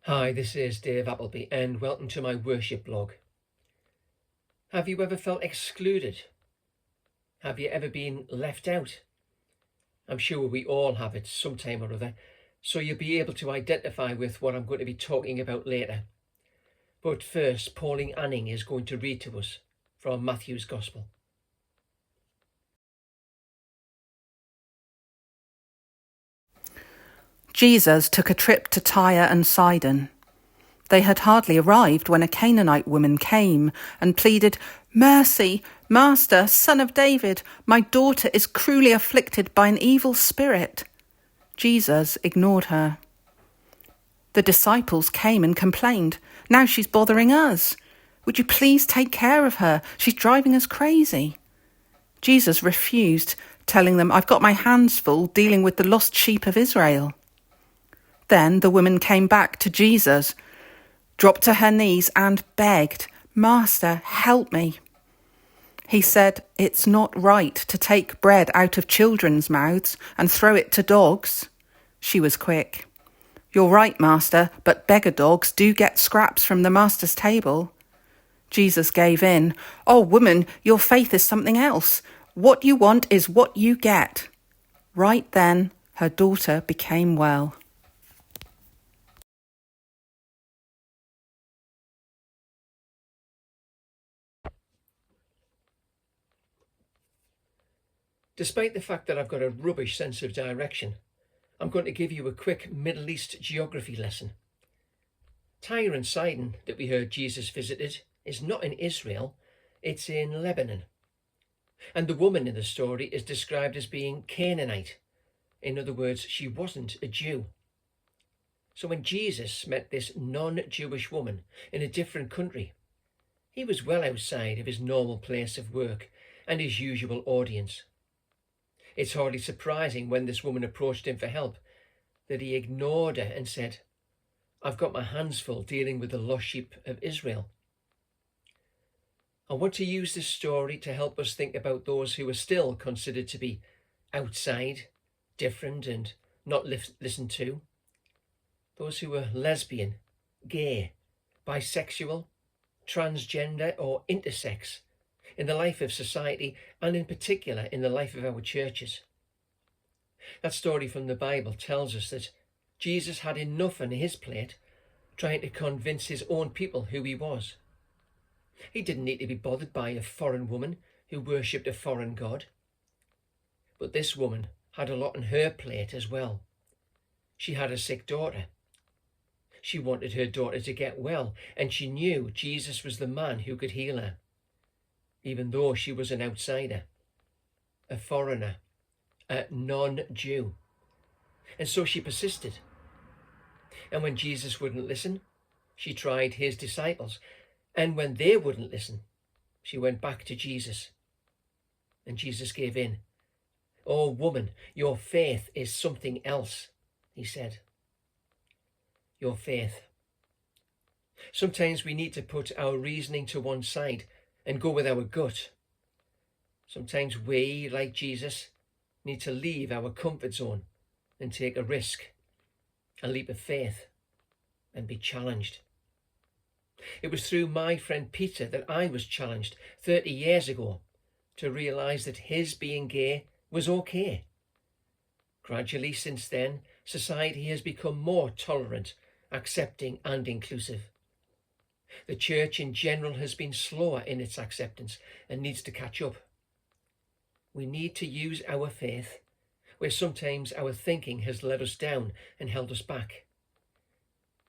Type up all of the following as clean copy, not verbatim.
Hi, this is Dave Appleby and welcome to my worship blog. Have you ever felt excluded? Have you ever been left out? I'm sure we all have at some time or other, so you'll be able to identify with what I'm going to be talking about later. But first, Pauline Anning is going to read to us from Matthew's Gospel. Jesus took a trip to Tyre and Sidon. They had hardly arrived when a Canaanite woman came and pleaded, "Mercy, Master, Son of David, my daughter is cruelly afflicted by an evil spirit." Jesus ignored her. The disciples came and complained, "Now she's bothering us. Would you please take care of her? She's driving us crazy." Jesus refused, telling them, "I've got my hands full dealing with the lost sheep of Israel." Then the woman came back to Jesus, dropped to her knees and begged, "Master, help me." He said, "It's not right to take bread out of children's mouths and throw it to dogs." She was quick. "You're right, Master, but beggar dogs do get scraps from the Master's table." Jesus gave in. "Oh, woman, your faith is something else. What you want is what you get." Right then, her daughter became well. Despite the fact that I've got a rubbish sense of direction, I'm going to give you a quick Middle East geography lesson. Tyre and Sidon that we heard Jesus visited is not in Israel, it's in Lebanon. And the woman in the story is described as being Canaanite. In other words, she wasn't a Jew. So when Jesus met this non-Jewish woman in a different country, he was well outside of his normal place of work and his usual audience. It's hardly surprising when this woman approached him for help that he ignored her and said, "I've got my hands full dealing with the lost sheep of Israel." I want to use this story to help us think about those who are still considered to be outside, different and not listened to. Those who are lesbian, gay, bisexual, transgender or intersex in the life of society and in particular in the life of our churches. That story from the Bible tells us that Jesus had enough on his plate trying to convince his own people who he was. He didn't need to be bothered by a foreign woman who worshipped a foreign god. But this woman had a lot on her plate as well. She had a sick daughter. She wanted her daughter to get well, and she knew Jesus was the man who could heal her, even though she was an outsider, a foreigner, a non-Jew. And so she persisted. And when Jesus wouldn't listen, she tried his disciples. And when they wouldn't listen, she went back to Jesus. And Jesus gave in. "Oh, woman, your faith is something else," he said. Your faith. Sometimes we need to put our reasoning to one side and go with our gut. Sometimes we, like Jesus, need to leave our comfort zone and take a risk, a leap of faith, and be challenged. It was through my friend Peter that I was challenged 30 years ago to realise that his being gay was okay. Gradually since then, society has become more tolerant, accepting and inclusive. The church in general has been slower in its acceptance and needs to catch up. We need to use our faith where sometimes our thinking has let us down and held us back.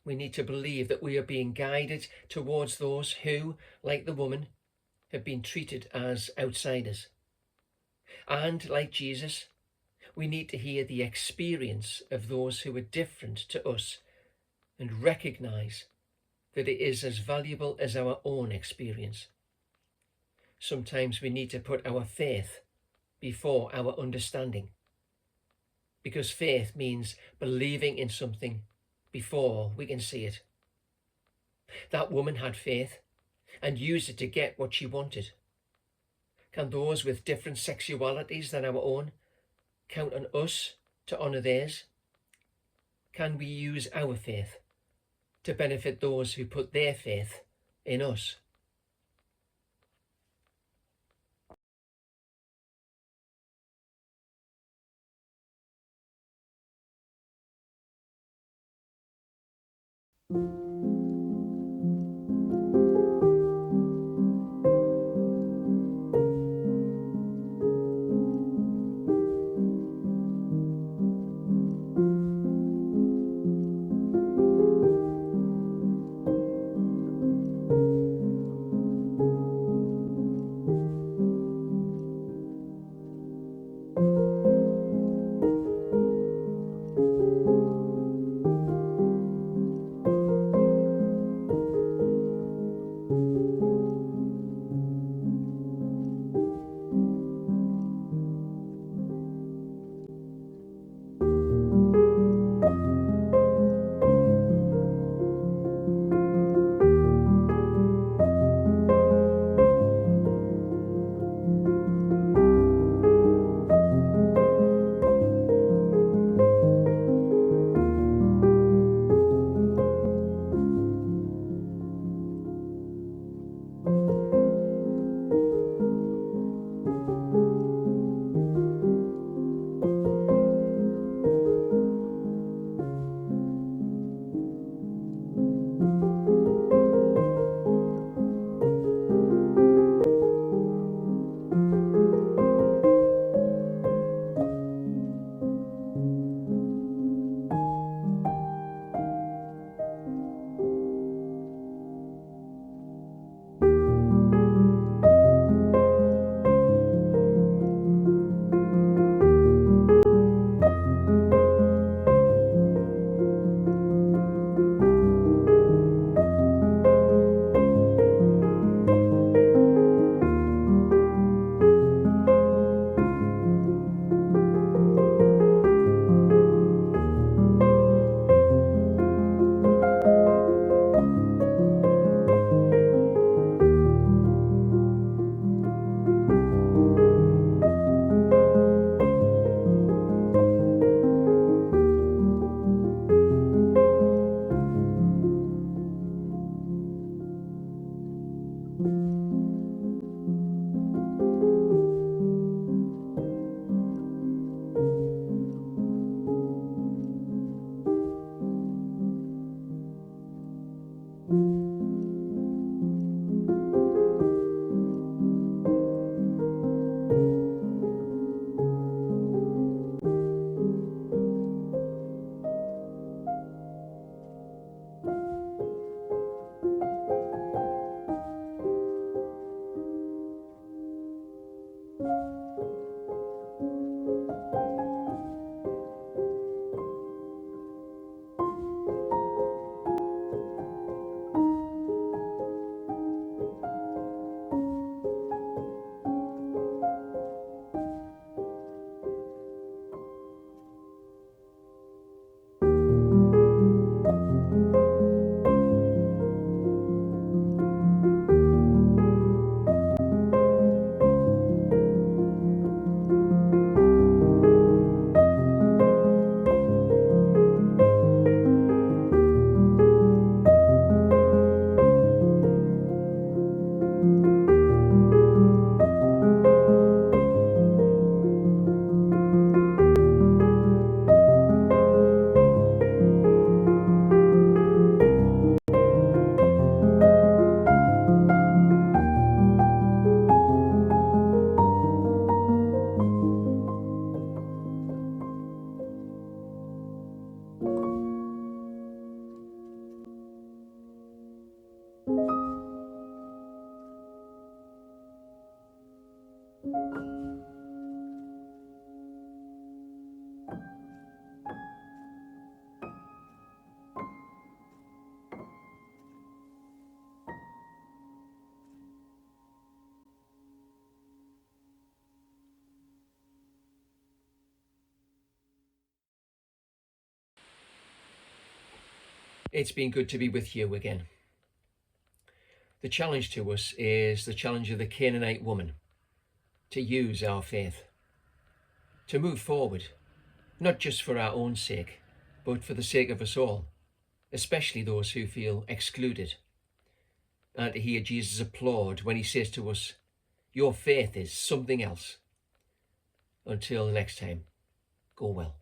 We need to believe that we are being guided towards those who, like the woman, have been treated as outsiders. And like Jesus, we need to hear the experience of those who are different to us and recognise that it is as valuable as our own experience. Sometimes we need to put our faith before our understanding, because faith means believing in something before we can see it. That woman had faith and used it to get what she wanted. Can those with different sexualities than our own count on us to honour theirs? Can we use our faith to benefit those who put their faith in us. It's been good to be with you again. The challenge to us is the challenge of the Canaanite woman, to use our faith, to move forward, not just for our own sake, but for the sake of us all, especially those who feel excluded, and to hear Jesus applaud when he says to us, "Your faith is something else." Until the next time, go well.